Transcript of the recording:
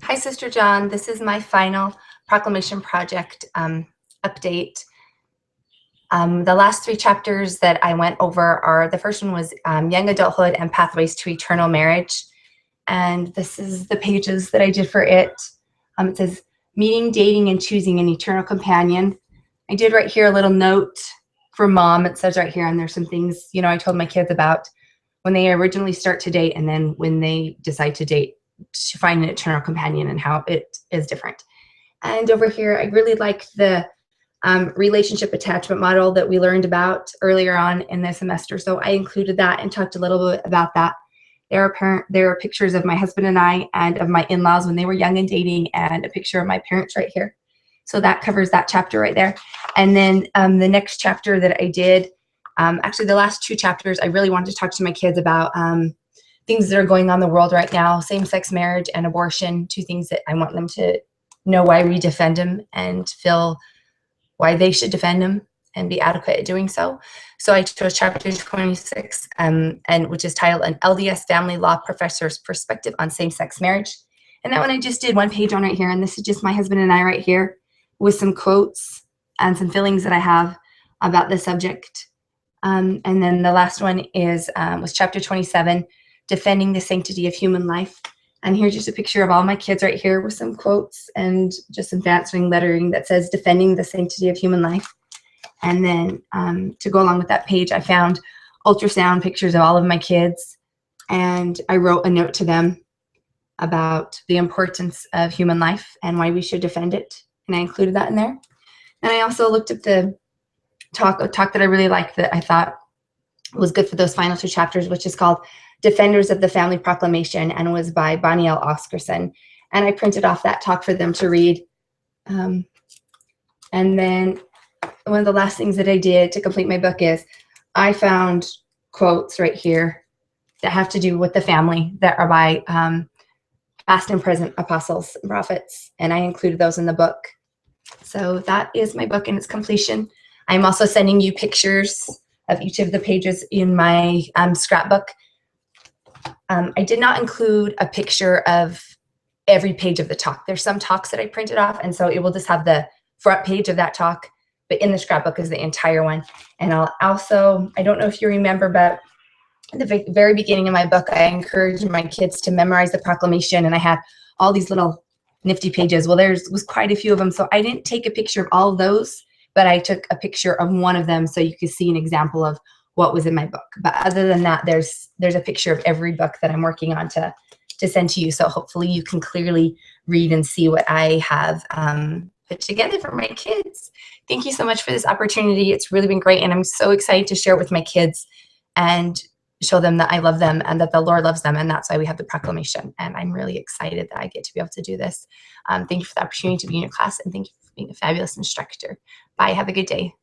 Hi, Sister John. This is my final Proclamation project update. The last 3 chapters that I went over are, the first one was Young Adulthood and Pathways to Eternal Marriage. And this is the pages that I did for it. It says, meeting, dating, and choosing an eternal companion. I did write here a little note for Mom. It says right here, and there's some things, I told my kids about when they originally start to date and then when they decide to date, to find an eternal companion and how it is different. And over here, I really like the relationship attachment model that we learned about earlier on in the semester. So I included that and talked a little bit about that. There are pictures of my husband and I and of my in-laws when they were young and dating, and a picture of my parents right here. So that covers that chapter right there. And then the next chapter that I did, actually the last 2 chapters, I really wanted to talk to my kids about things that are going on in the world right now, same-sex marriage and abortion, 2 things that I want them to know why we defend them and feel why they should defend them and be adequate at doing so. So I chose chapter 26, and which is titled An LDS Family Law Professor's Perspective on Same-Sex Marriage. And that one I just did 1 page on right here, and this is just my husband and I right here with some quotes and some feelings that I have about the subject. And then the last one is was chapter 27, Defending the Sanctity of Human Life. And here's just a picture of all my kids right here with some quotes and just some fancy lettering that says Defending the Sanctity of Human Life. And then to go along with that page, I found ultrasound pictures of all of my kids, and I wrote a note to them about the importance of human life and why we should defend it, and I included that in there. And I also looked at the talk that I really liked that I thought was good for those final 2 chapters, which is called Defenders of the Family Proclamation, and was by Bonnie L. Oscarson. And I printed off that talk for them to read. And then one of the last things that I did to complete my book is I found quotes right here that have to do with the family that are by past and present apostles and prophets, and I included those in the book. So that is my book and its completion. I'm also sending you pictures of each of the pages in my scrapbook. I did not include a picture of every page of the talk. There's some talks that I printed off, and so it will just have the front page of that talk, but in the scrapbook is the entire one. And I'll also, I don't know if you remember, but at the very beginning of my book, I encouraged my kids to memorize the proclamation, and I had all these little nifty pages. Well, was quite a few of them, so I didn't take a picture of all of those, but I took a picture of one of them so you could see an example of what was in my book. But other than that, there's a picture of every book that I'm working on to send to you. So hopefully you can clearly read and see what I have put together for my kids. Thank you so much for this opportunity. It's really been great, and I'm so excited to share it with my kids and show them that I love them and that the Lord loves them, and that's why we have the proclamation. And I'm really excited that I get to be able to do this. Thank you for the opportunity to be in your class, and thank you for being a fabulous instructor. Bye. Have a good day.